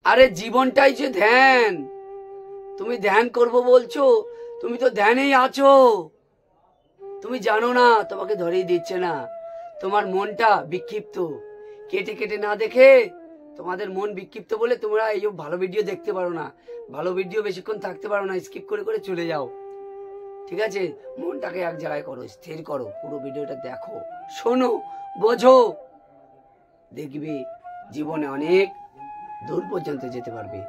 আরে জীবনটাই যে ধ্যান। তুমি ধ্যান করবো বলছো, তুমি তো ধ্যানেই আছো। তুমি জানো না, তোমাকে ধরিয়ে দিচ্ছে না। তোমার মনটা বিক্ষিপ্ত, কেটে কেটে না দেখে তোমাদের মন বিক্ষিপ্ত বলে তোমরা এই ভালো ভিডিও দেখতে পারো না, ভালো ভিডিও বেশিক্ষণ থাকতে পারো না, স্কিপ করে করে চলে যাও। ঠিক আছে, মনটাকে এক জায়গায় করো, স্থির করো, পুরো ভিডিওটা দেখো, শোনো, বোঝো, দেখবে জীবনে অনেক দূর পর্যন্ত যেতে পারবে।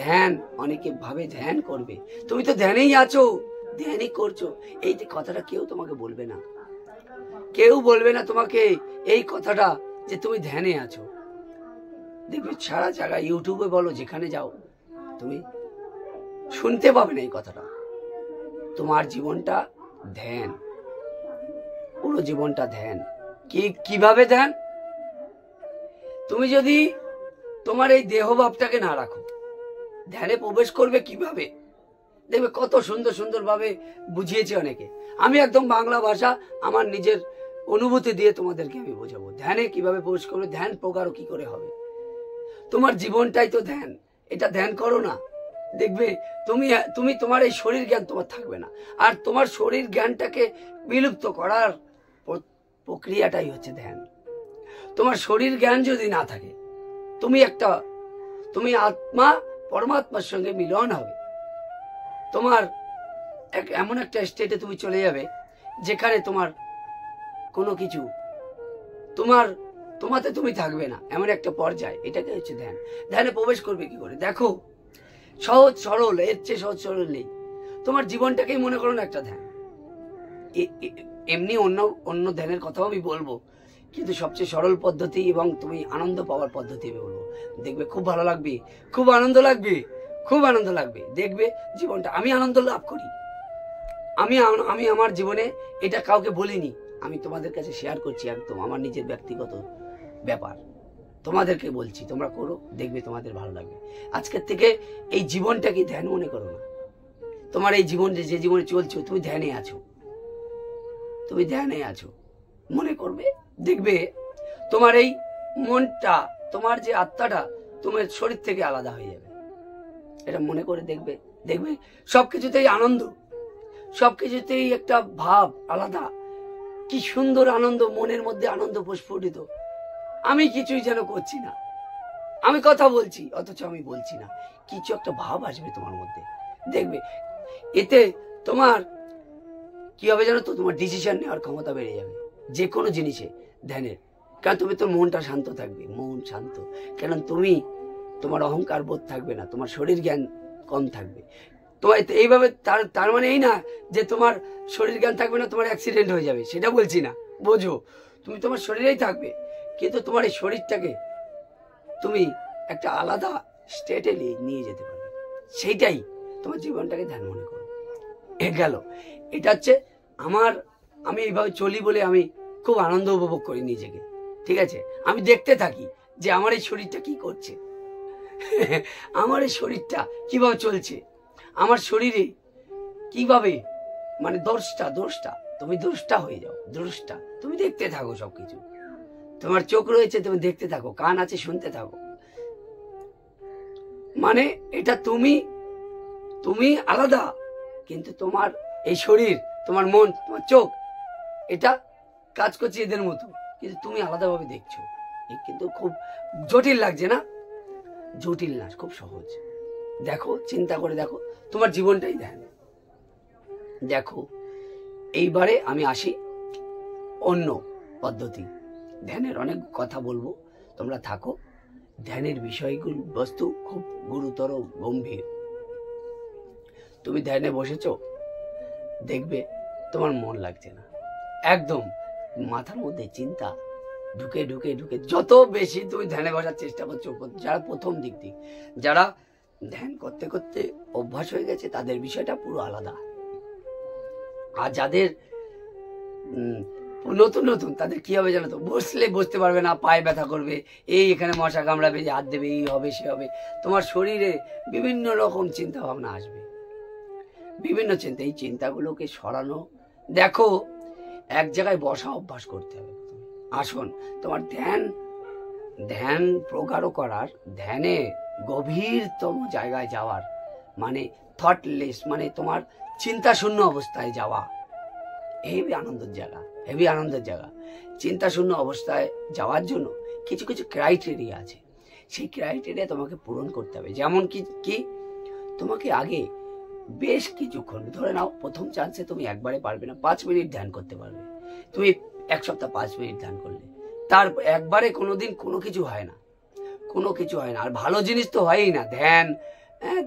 ধ্যান অনেকে ভাবে ধ্যান করবে, তুমি তো ধ্যানেই আছো, ধ্যানই করছো। এই কথাটা কেউ তোমাকে বলবে না, কেউ বলবে না তোমাকে এই কথাটা যে তুমি ধ্যানে আছো। দেখবে সারা জায়গায়, ইউটিউবে বলো, যেখানে যাও তুমি শুনতে পাবে না এই কথাটা। তোমার জীবনটা ধ্যান, পুরো জীবনটা ধ্যান। কিভাবে ধ্যান? তুমি যদি তোমার এই দেহভাবটাকে না রাখো, ধ্যানে প্রবেশ করবে কিভাবে? দেখবে কত সুন্দর সুন্দর ভাবে বুঝিয়েছে অনেকে। আমি একদম বাংলা ভাষা আমার নিজের অনুভূতি দিয়ে তোমাদেরকে আমি বোঝাবো ধ্যানে কিভাবে প্রবেশ করবে, ধ্যান প্রকারও কি করে হবে। তোমার জীবনটাই তো ধ্যান, এটা ধ্যান করো না, দেখবে তুমি তোমার এই শরীর জ্ঞান তোমার থাকবে না। আর তোমার শরীর জ্ঞানটাকে বিলুপ্ত করার প্রক্রিয়াটাই হচ্ছে ধ্যান। তোমার শরীর জ্ঞান যদি না থাকে, তুমি আত্মা পরমাত্মার সঙ্গে মিলন হবে। তোমার এমন একটা স্টেটে তুমি চলে যাবে যেখানে তোমার কোনো কিছু তোমাতে তুমি থাকবে না, এমন একটা পর্যায়। এটাকে হচ্ছে ধ্যান। ধ্যানে প্রবেশ করবে কি করে? দেখো, সহজ সরল, এর চেয়ে সহজ সরল নেই। তোমার জীবনটাকেই মনে করো না একটা ধ্যান। এমনি অন্য ধ্যানের কথাও আমি বলবো, কিন্তু সবচেয়ে সরল পদ্ধতি এবং তুমি আনন্দ পাওয়ার পদ্ধতি আমি বলবো। দেখবে খুব ভালো লাগবে, খুব আনন্দ লাগবে, খুব আনন্দ লাগবে। দেখবে জীবনটা, আমি আনন্দ লাভ করি। আমি আমার জীবনে এটা কাউকে বলিনি, আমি তোমাদের কাছে শেয়ার করছি, একদম আমার নিজের ব্যক্তিগত ব্যাপার। তোমাদেরকে বলছি, তোমরা করো, দেখবে তোমাদের ভালো লাগবে। আজকের থেকে এই জীবনটাকে ধ্যান মনে করো না। তোমার এই জীবন, যে জীবনে চলছো, তুমি ধ্যানে আছো, তুমি ধ্যানে আছো মনে করবে। দেখবে তোমার এই মনটা, তোমার যে আত্মাটা তোমার শরীর থেকে আলাদা হয়ে যাবে। এটা মনে করে দেখবে, দেখবে সবকিছুতেই আনন্দ, সবকিছুতেই একটা ভাব আলাদা। কি সুন্দর আনন্দ, মনের মধ্যে আনন্দ প্রস্ফুটিত। আমি কিছুই যেন করছি না, আমি কথা বলছি অথচ আমি বলছি না, কিছু একটা ভাব আসবে তোমার মধ্যে। দেখবে এতে তোমার কি হবে জানো তো? তোমার ডিসিশন নেওয়ার ক্ষমতা বেড়ে যাবে যে কোনো জিনিসে ধ্যানের। কারণ তুমি তোর মনটা শান্ত থাকবে, মন শান্ত। কারণ তোমার অহংকার বোধ থাকবে না, তোমার শরীর জ্ঞান কম থাকবে। তোমার এইভাবে তার মানে এই না যে তোমার শরীর জ্ঞান থাকবে না, তোমার অ্যাক্সিডেন্ট হয়ে যাবে, সেটা বলছি না। বোঝো, তুমি তোমার শরীরেই থাকবে, কিন্তু তোমার এই শরীরটাকে তুমি একটা আলাদা স্টেটে নিয়ে যেতে পারবে। সেইটাই তোমার জীবনটাকে ধ্যান মনে করো। গেল, এটা হচ্ছে আমি এইভাবে চলি বলে আমি খুব আনন্দ উপভোগ করি নিজেকে। ঠিক আছে, আমি দেখতে থাকি যে আমার এই শরীরটা কি করছে, আমার এই শরীরটা কিভাবে চলছে, আমার শরীরে কিভাবে, মানে দোষটা তুমি দ্রষ্টা হয়ে যাও, দ্রষ্টা। তুমি দেখতে থাকো সবকিছু। তোমার চোখ রয়েছে, তুমি দেখতে থাকো, কান আছে, শুনতে থাকো। মানে এটা তুমি আলাদা, কিন্তু তোমার এই শরীর, তোমার মন, তোমার চোখ, এটা কাজ করছে এদের মতো, কিন্তু তুমি আলাদাভাবে দেখছো। কিন্তু খুব জটিল লাগছে না? জটিল না, খুব সহজ। দেখো, চিন্তা করে দেখো, তোমার জীবনটাই ধ্যান। দেখো, এইবারে আমি আসি অন্য পদ্ধতি। ধ্যানের অনেক কথা বলবো, তোমরা থাকো। ধ্যানের বিষয়গুলো বস্তু খুব গুরুতর, গম্ভীর। তুমি ধ্যানে বসেছো, দেখবে তোমার মন লাগছে না, একদম মাথার মধ্যে চিন্তা ঢুকে ঢুকে ঢুকে। যত বেশি তুমি ধ্যানে বসার চেষ্টা করছো, যারা প্রথম দিক যারা ধ্যান করতে করতে অভ্যাস হয়ে গেছে, তাদের বিষয়টা পুরো আলাদা। আর যাদের নতুন তাদের কি হবে জানো তো? বসতে পারবে না, পায়ে ব্যথা করবে, এখানে মশা কামড়াবে, হাত দেবে, এই হবে সে হবে। তোমার শরীরে বিভিন্ন রকম চিন্তা ভাবনা আসবে, বিভিন্ন চিন্তা। এই চিন্তাগুলোকে সরানো। দেখো, এক জায়গায় বসা অভ্যাস করতে হবে। আসুন, তোমার ধ্যান প্রগাঢ় করার, ধ্যানে গভীরতম জায়গায় যাওয়ার, মানে থটলেস, মানে তোমার চিন্তা শূন্য অবস্থায় যাওয়া, হেভি আনন্দের জায়গা, হেভি আনন্দের জায়গা। চিন্তা শূন্য অবস্থায় যাওয়ার জন্য কিছু কিছু ক্রাইটেরিয়া আছে, সেই ক্রাইটেরিয়া তোমাকে পূরণ করতে হবে। যেমন কি তোমাকে আগে বেশ কিছুক্ষণ, ধরে নাও প্রথম চান্সে তুমি একবারে পারবে না, 5 মিনিট ধ্যান করতে পারবে। তুমি 1 সপ্তাহ 5 মিনিট ধ্যান করলে, তার একবারে কোনোদিন কোনো কিছু হয় না, কোনো কিছু হয় না। আর ভালো জিনিস তো হয়ই না,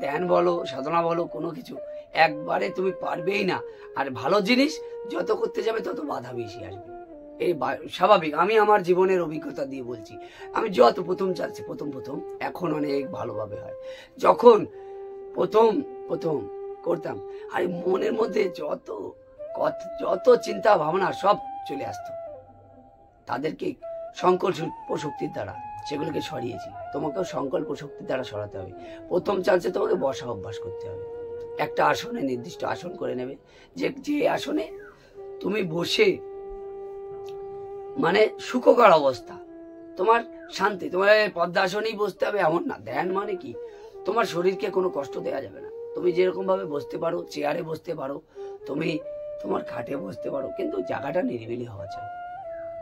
ধ্যান বলো, সাধনা বলো, কোনো কিছু একবারে তুমি পারবেই না। আর ভালো জিনিস যত করতে যাবে তত বাধা বেশি আসবে, এই স্বাভাবিক। আমি আমার জীবনের অভিজ্ঞতা দিয়ে বলছি, আমি যত প্রথম চাচ্ছি, প্রথম এখন অনেক ভালোভাবে হয়। যখন প্রথম করতাম, আর মনের মধ্যে যত চিন্তা ভাবনা সব চলে আসতো, তাদেরকে সংকল্প শক্তির দ্বারা সেগুলোকে সরিয়েছি। তোমাকেও সংকল্প শক্তির দ্বারা সরাতে হবে। প্রথম চান্সে তোমাকে বসা অভ্যাস করতে হবে। একটা আসনে, নির্দিষ্ট আসন করে নেবে, যে আসনে তুমি বসে, মানে সুখকর অবস্থা, তোমার শান্তি। তোমার পদ্মাসনেই বসতে হবে এমন না। ধ্যান মানে কি, তোমার শরীরকে কোনো কষ্ট দেওয়া যাবে না। তুমি যেরকম ভাবে বসতে পারো, চেয়ারে বসতে পারো, তুমি তোমার খাটে বসতে পারো, কিন্তু জায়গাটা নিরিবিলি হওয়া চাই,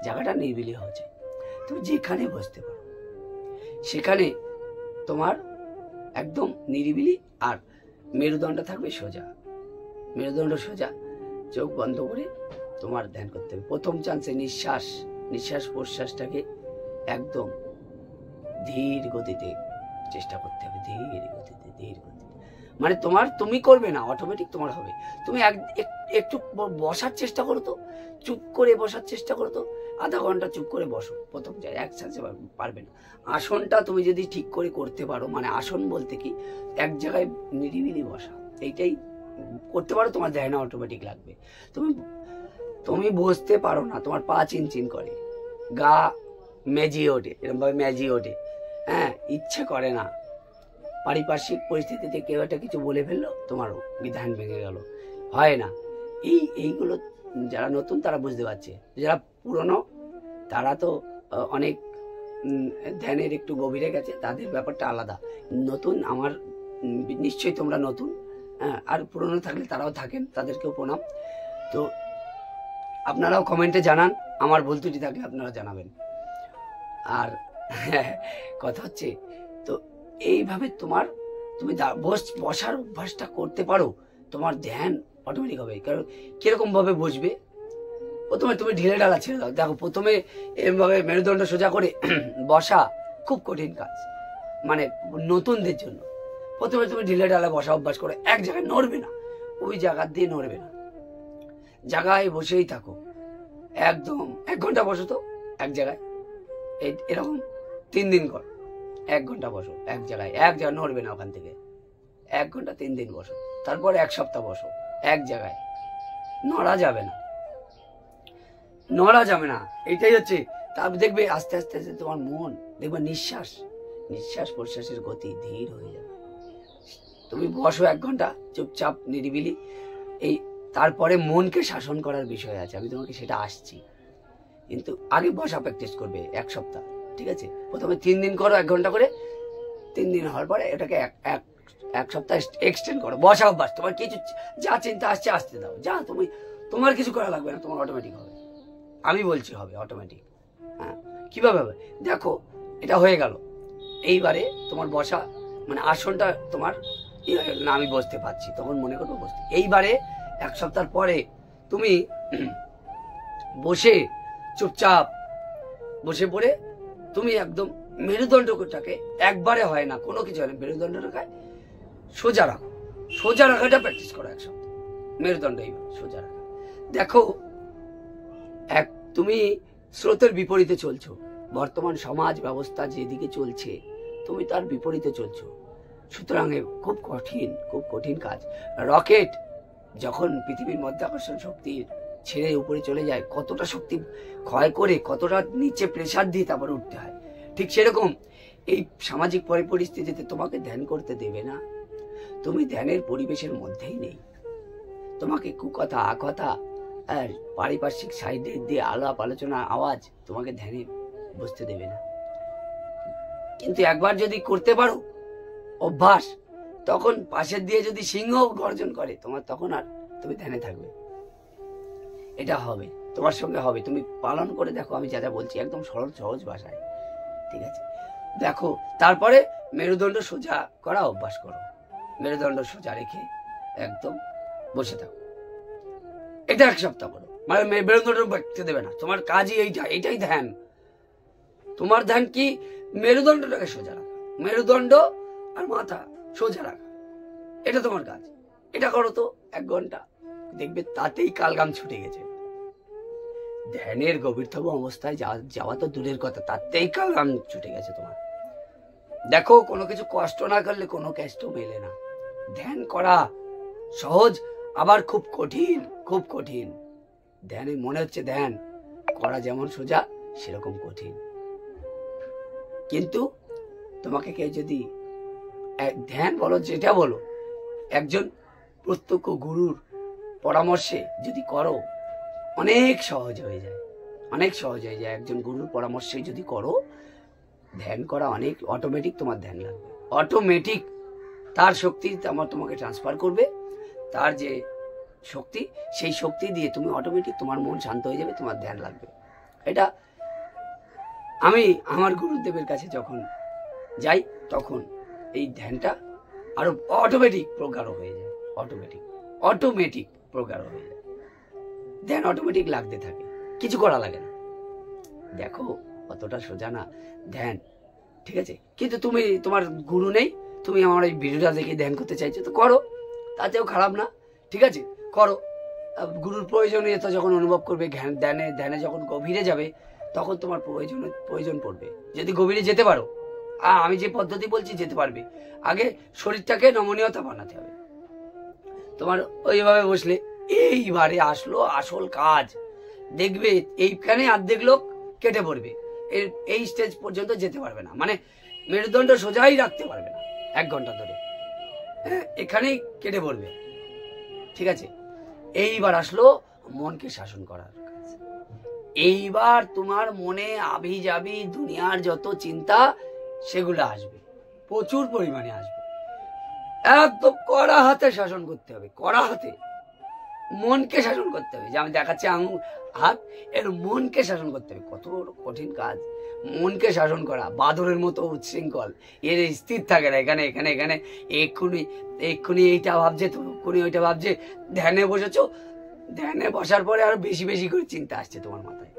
জায়গাটা নিরিবিলি হওয়া চাই। তুমি যেখানে বসতে পারো সেখানে তোমার একদম নিরিবিলি, আর মেরুদণ্ড থাকবে সোজা, মেরুদণ্ড সোজা, চোখ বন্ধ করে তোমার ধ্যান করতে হবে। প্রথম চান্সে নিঃশ্বাস প্রশ্বাসটাকে একদম ধীর গতিতে চেষ্টা করতে হবে, ধীর গতিতে। মানে তুমি করবে না, অটোমেটিক তোমার হবে। তুমি একটু বসার চেষ্টা করো তো, চুপ করে বসার চেষ্টা করো তো, আধা ঘন্টা চুপ করে বসো। প্রথম জায়গায় এক চান্সে পারবে না। আসনটা তুমি যদি ঠিক করে করতে পারো, মানে আসন বলতে কি, এক জায়গায় নিরিবিলি বসা, এইটাই করতে পারো, তোমার ধ্যান অটোমেটিক লাগবে। তুমি বসতে পারো না, তোমার পা চিনচিন করে, গা মেজিয়ে ওঠে, এরকম ভাবে মেজিয়ে ওঠে, ইচ্ছে করে না, পারিপার্শ্বিক পরিস্থিতিতে কেউ একটা কিছু বলে ফেললো, তোমার ধ্যান ভেঙে গেল, হয় না। এইগুলো যারা নতুন তারা বুঝতে পারছে, যারা পুরনো তারা তো অনেক ধ্যানের একটু গভীরে গেছে, তাদের ব্যাপারটা আলাদা। নতুন আমার নিশ্চয়ই তোমরা নতুন, আর পুরনো থাকলে তারাও থাকেন, তাদেরকেও প্রণাম। তো আপনারাও কমেন্টে জানান, আমার ভুল ত্রুটি থাকলে আপনারা জানাবেন। আর কথা হচ্ছে, তো এইভাবে তুমি বসার অভ্যাসটা করতে পারো, তোমার ধ্যান অটোমেটিক হবে। কারণ কিরকম ভাবে বসবে, প্রথমে তুমি ঢিলে ঢালা ছেড়ে দাও। দেখো, প্রথমে এভাবে মেরুদণ্ড সোজা করে বসা খুব কঠিন কাজ, মানে নতুনদের জন্য। প্রথমে তুমি ঢিলে ঢালা বসা অভ্যাস করো, এক জায়গায় নড়বে না, ওই জায়গা দিয়ে নড়বে না, জায়গায় বসেই থাকো। একদম 1 ঘন্টা বসো তো এক জায়গায়, এরকম 3 দিন কর। 1 ঘন্টা বসো এক জায়গায়, নড়বে না ওখান থেকে। 1 ঘন্টা 3 দিন বসো, তারপর 1 সপ্তাহ বসো এক জায়গায়, নড়া যাবে না, নড়া যাবে না। এটাই হচ্ছে। তারপর দেখবে আস্তে আস্তে আস্তে তোমার মন, দেখবে নিঃশ্বাস প্রশ্বাসের গতি ধীর হয়ে যাবে। তুমি বসো 1 ঘন্টা চুপচাপ নিরিবিলি। তারপরে মনকে শাসন করার বিষয় আছে, আমি তোমাকে সেটা আসছি। কিন্তু আগে বসা প্র্যাকটিস করবে 1 সপ্তাহ, ঠিক আছে? প্রথমে 3 দিন করো 1 ঘন্টা করে, 3 দিন হওয়ার পরে এটাকে এক সপ্তাহ এক্সটেন্ড করো। বসা অভ্যাস, তোমার কিছু যা চিন্তা আসছে আসতে দাও, তোমার কিছু করা লাগবে না, তোমার অটোমেটিক হবে। আমি বলছি হবে অটোমেটিক। কিভাবে হবে দেখো, এটা হয়ে গেল। এইবারে তোমার বসা, মানে আসনটা তোমার না, আমি বসতে পারছি, তখন মনে করবো বসতে। এইবারে 1 সপ্তাহ পরে তুমি বসে চুপচাপ বসে পড়ে তুমি একদম মেরুদণ্ডটাকে, একবারে হয় না, কোনো কিছু হয় না, মেরুদণ্ডটাকে সোজা রাখো। সোজা রাখাটা প্র্যাকটিস করো 1 সপ্তাহ, মেরুদণ্ড এইভাবে সোজা রাখা। দেখো, তুমি স্রোতের বিপরীতে চলছো। বর্তমান সমাজ ব্যবস্থা যেদিকে চলছে, তুমি তার বিপরীতে চলছো। সুতরাং খুব কঠিন কাজ। রকেট যখন পৃথিবীর মধ্যাকর্ষণ শক্তি ছেড়ে উপরে চলে যায়, কতটা শক্তি ক্ষয় করে, কতটা নিচে প্রেসার দিয়ে তারপরে উঠতে হয়। ঠিক সেরকম এই সামাজিক পরিস্থিতিতে তোমাকে ধ্যান করতে দেবে না। তুমি ধ্যানের পরিবেশের মধ্যেই নেই। তোমাকে কুকথা, আকথা, আর পারিপার্শ্বিক সাইডে দিয়ে আলাপ আলোচনা, আওয়াজ তোমাকে ধ্যানে বসতে দেবে না। কিন্তু একবার যদি করতে পারো, অভ্যাস, তখন পাশের দিয়ে যদি সিংহ গর্জন করে তোমার, তখন আর তুমি ধ্যানে থাকবে। এটা হবে, তোমার সঙ্গে হবে। তুমি পালন করে দেখো, আমি যা যা বলছি একদম সরল সহজ ভাষায়, ঠিক আছে? দেখো, তারপরে মেরুদণ্ড সোজা করা অভ্যাস করো। মেরুদণ্ড সোজা রেখে একদম বসে থাকো। এটা 1 সপ্তাহ করো। মানে মেরুদণ্ড ব্যক্তি দেবে না, তোমার কাজই এইটা, এটাই ধ্যান। তোমার ধ্যান কি? মেরুদণ্ডটাকে সোজা রাখা, মেরুদণ্ড আর মাথা সোজা রাখা, এটা তোমার কাজ। এটা করো তো 1 ঘন্টা, দেখবে তাতেই কালঘাম ছুটে গেছে। ধ্যানের গভীরতম অবস্থায় যাওয়া তো দূরের কথা, তাতেই কালঘাম ছুটে গেছে তোমার। দেখো, কোনো কিছু কষ্ট না করলে কোনো কষ্ট মেলে না। ধ্যান করা সহজ, আবার খুব কঠিন, খুব কঠিন। ধ্যানে মনে হচ্ছে ধ্যান করা যেমন সোজা, সেরকম কঠিন। কিন্তু তোমাকে কেউ যদি ধ্যান বলো, যেটা বলো, একজন প্রত্যক্ষ গুরুর পরামর্শে যদি করো, অনেক সহজ হয়ে যায়, অনেক সহজ হয়ে যায়। একজন গুরুর পরামর্শে যদি করো, ধ্যান করা অনেক অটোমেটিক, তোমার ধ্যান লাগবে অটোমেটিক। তার শক্তি তোমাকে ট্রান্সফার করবে, তার যে শক্তি, সেই শক্তি দিয়ে তুমি অটোমেটিক তোমার মন শান্ত হয়ে যাবে, তোমার ধ্যান লাগবে। এটা আমি আমার গুরুদেবের কাছে যখন যাই, তখন এই ধ্যানটা আরো অটোমেটিক প্রগাঢ় হয়ে যায়, অটোমেটিক প্রগাঢ় হয়ে যায়। ধ্যান অটোমেটিক লাগতে থাকে, কিছু করা লাগে না। দেখো, অতটা সোজা না ধ্যান, ঠিক আছে? কিন্তু তুমি, তোমার গুরু নেই, তুমি আমার এই ভিডিওটা দেখে ধ্যান করতে চাইছো, তো করো, তাতেও খারাপ না, ঠিক আছে? করো। গুরুর প্রয়োজনীয়তা যখন অনুভব করবে, ধ্যানে যখন গভীরে যাবে, তখন তোমার প্রয়োজন পড়বে। যদি গভীরে যেতে পারো, আমি যে পদ্ধতি বলছি, যেতে পারবে। আগে শরীরটাকে নমনীয়তা বানাতে হবে। তোমার ওইভাবে বসলে, এইবারে আসলো আসল কাজ। দেখবে এইখানে অর্ধেক লোক কেটে পড়বে, এই স্টেজ পর্যন্ত যেতে পারবে না, মানে মেরুদণ্ড সোজাই রাখতে পারবে না 1 ঘন্টা ধরে, এখানেই কেটে পড়বে, ঠিক আছে? এইবার আসলো মনকে শাসন করার কাজ। এইবার তোমার মনে আবি যাবি দুনিয়ার যত চিন্তা, সেগুলো আসবে, প্রচুর পরিমাণে আসবে। একদম কড়া হাতে শাসন করতে হবে, কড়া হাতে মনকে শাসন করতে হবে। যে আমি দেখাচ্ছি হাত, এর মনকে শাসন করতে হবে। কত কঠিন কাজ মনকে শাসন করা, বাদরের মতো উচ্ছৃঙ্খল, এর স্থির থাকে না। এখানে এখানে এখানে এক্ষুনি এইটা ভাবছে, এক্ষুনি ওইটা ভাবছে। ধ্যানে বসেছো, ধ্যানে বসার পরে আরো বেশি বেশি করে চিন্তা আসছে তোমার মাথায়।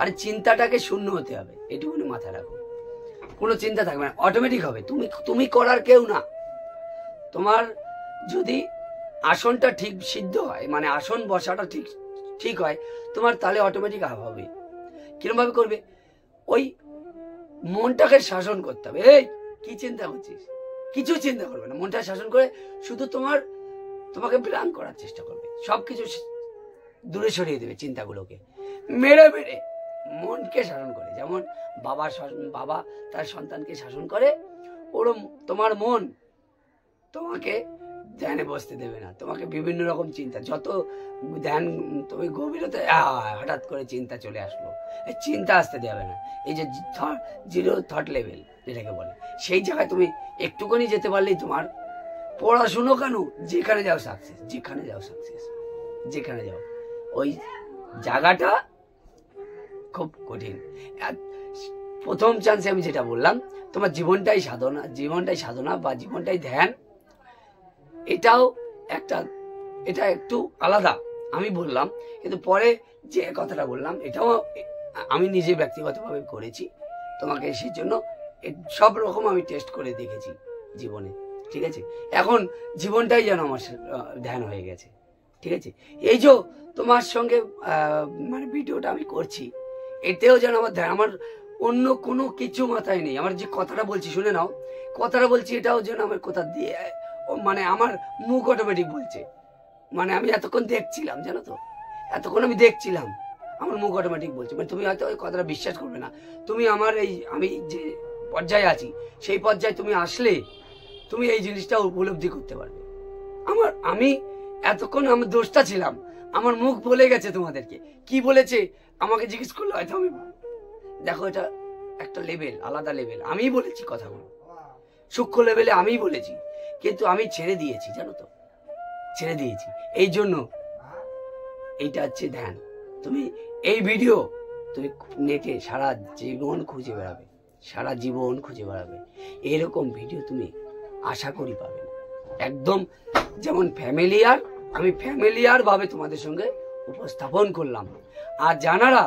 আর চিন্তাটাকে শূন্য হতে হবে, এটুকুনি মাথায় রাখো। কোনো চিন্তা থাকবে না, অটোমেটিক হবে। তুমি করার কেউ না। তোমার যদি আসনটা ঠিক সিদ্ধ হয়, মানে আসন বসাটা ঠিক হয় তোমার, তাহলে অটোমেটিক হবে। কিরকম ভাবে করবে? ওই মনটাকে শাসন করতে হবে। এই কি চিন্তা করছিস? কিছু চিন্তা করবে না, মনটা শাসন করে শুধু তোমাকে ব্ল্যাঙ্ক করার চেষ্টা করবে। সবকিছু দূরে সরিয়ে দেবে, চিন্তাগুলোকে মেরে মেরে মনকে শাসন করে। যেমন বাবা তার সন্তানকে শাসন করে, ওরম তোমার মন তোমাকে ধ্যানে বসতে দেবে না। তোমাকে বিভিন্ন রকম চিন্তা, যত ধ্যান তুমি গভীরতা, হঠাৎ করে চিন্তা চলে আসলো, এই চিন্তা আসতে দেবে না। এই যে 0 থট লেভেল যেটাকে বলে, সেই জায়গায় তুমি একটুখানি যেতে পারলেই তোমার পড়াশুনো কেন, যেখানে যাও সাকসেস, যেখানে যাও সাকসেস, যেখানে যাও। ওই জায়গাটা খুব কঠিন। প্রথম চান্সে আমি যেটা বললাম, তোমার জীবনটাই সাধনা বা জীবনটাই ধ্যান। এটা একটু আলাদা আমি বললাম, কিন্তু পরে যে কথাটা বললাম, এটাও আমি নিজে ব্যক্তিগতভাবে করেছি। তোমাকে সেই জন্য সব রকম আমি টেস্ট করে দেখেছি জীবনে, ঠিক আছে? এখন জীবনটাই যেন আমার ধ্যান হয়ে গেছে, ঠিক আছে? এই যে তোমার সঙ্গে মানে ভিডিওটা আমি করছি, এতেও যেন আমার ধ্যান, আমার অন্য কোনো কিছু মাথায় নেই। আমার যে কথাটা বলছি, শুনে নাও, কথাটা বলছি, এটাও যেন আমার কথা দিয়ে, মানে আমার মুখ অটোমেটিক বলছে। মানে আমি এতক্ষণ দেখছিলাম, জানো তো, এতক্ষণ আমি দেখছিলাম, আমার মুখ অটোমেটিক বলছে। মানে তুমি হয়তো ওই কথাটা বিশ্বাস করবে না। তুমি আমি যে পর্যায়ে আছি, সেই পর্যায়ে তুমি আসলে তুমি এই জিনিসটা উপলব্ধি করতে পারবে। আমি এতক্ষণ আমার দোষটা ছিলাম, আমার মুখ বলে গেছে তোমাদেরকে। কি বলেছে আমাকে জিজ্ঞেস করলে হয়তো আমি, দেখো এটা একটা লেভেল, আলাদা লেভেল। আমি বলেছি কথাগুলো, সূক্ষ্ম লেভেলে আমিই বলেছি, কিন্তু আমি ছেড়ে দিয়েছি, জানো তো, ছেড়ে দিয়েছি। এই জন্য এইটা হচ্ছে ধ্যান। তুমি এই ভিডিও তুমি নেটে সারা জীবন খুঁজে বেড়াবে, সারা জীবন খুঁজে বেড়াবে, এরকম ভিডিও তুমি আশা করি পাবে না। একদম যেমন ফ্যামিলিয়ার, আমি ফ্যামিলিয়ার ভাবে তোমাদের সঙ্গে উপস্থাপন করলাম। আর জানারা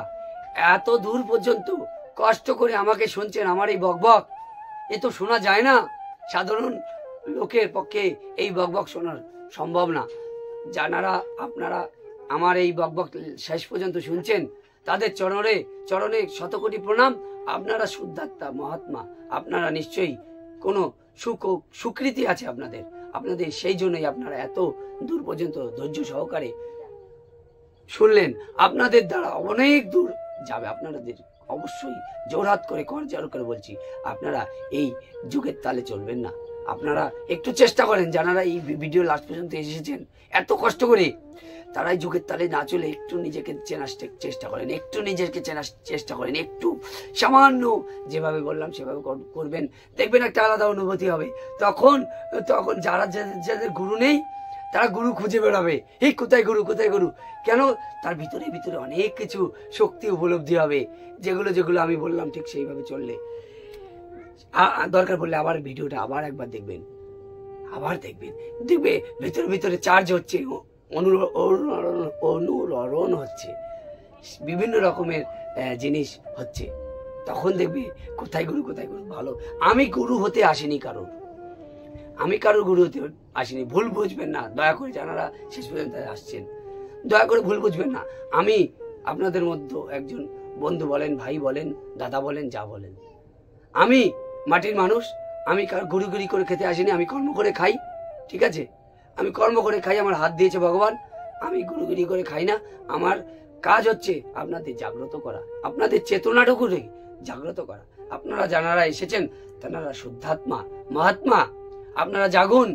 এত দূর পর্যন্ত কষ্ট করে আমাকে শুনছেন, আমার এই বকবক, এ তো শোনা যায় না, সাধারণ লোকের পক্ষে এই বকবক শোনার সম্ভব না। জানারা আপনারা আমার এই বকবক শেষ পর্যন্ত শুনছেন, তাদের চরণে শতকোটি প্রণাম। আপনারা শুদ্ধাত্মা, মহাত্মা, আপনারা নিশ্চয়ই কোনো সুকৃতি আছে আপনাদের, সেই জন্যই আপনারা এত দূর পর্যন্ত ধৈর্য সহকারে শুনলেন। আপনাদের দ্বারা অনেক দূর যাবে, আপনাদের অবশ্যই জোরহাত করে করজোর করে বলছি, আপনারা এই যুগের তালে চলবেন না। আপনারা একটু চেষ্টা করেন, যারা এই ভিডিও লাস্ট পর্যন্ত এসেছেন এত কষ্ট করে, তারাই যুগের তালে না চলে একটু নিজেকে চেনার চেষ্টা করেন, একটু নিজেকে চেনার চেষ্টা করেন, একটু সামান্য যেভাবে বললাম সেভাবে করবেন, দেখবেন একটা আলাদা অনুভূতি হবে। তখন যারা যাদের গুরু নেই তারা গুরু খুঁজে বেড়াবে, এই কোথায় গুরু, কোথায় গুরু, কেন তার ভিতরে অনেক কিছু শক্তি উপলব্ধি হবে, যেগুলো আমি বললাম ঠিক সেইভাবে চললে। দরকার পড়লে আবার ভিডিওটা আবার একবার দেখবেন, দেখবে ভিতরে চার্জ হচ্ছে, অনুরণ হচ্ছে, বিভিন্ন রকমের জিনিস হচ্ছে। তখন দেখবে কোথায় গুরু, কোথায় গুরু। ভালো, আমি গুরু হতে আসিনি কারোর, আমি কারোর গুরু হতে আসিনি, ভুল বুঝবেন না দয়া করে। যারা শেষ পর্যন্ত আসছেন দয়া করে ভুল বুঝবেন না। আমি আপনাদের মধ্যে একজন বন্ধু বলেন, ভাই বলেন, দাদা বলেন, যা বলেন। আমি মাটির মানুষ, আমি গুড়ি করে খেতে আসিনি, আমি কর্ম করে খাই, ঠিক আছে? আমি কর্ম করে খাই, আমার হাত দিয়েছে ভগবান, আমি গুড়ি করে খাই না। আমার কাজ হচ্ছে আপনাদের জাগ্রত করা, আপনাদের চেতনাটুকু জাগ্রত করা। আপনারা যারা এসেছেন তারা শুদ্ধাত্মা, মহাত্মা, আপনারা জাগুন,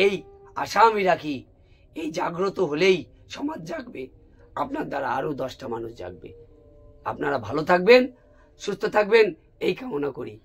এই আশা আমি রাখি। এই জাগ্রত হলেই সমাজ জাগবে, আপনার দ্বারা আরো 10টা মানুষ জাগবে। আপনারা ভালো থাকবেন, সুস্থ থাকবেন, এই কামনা করি।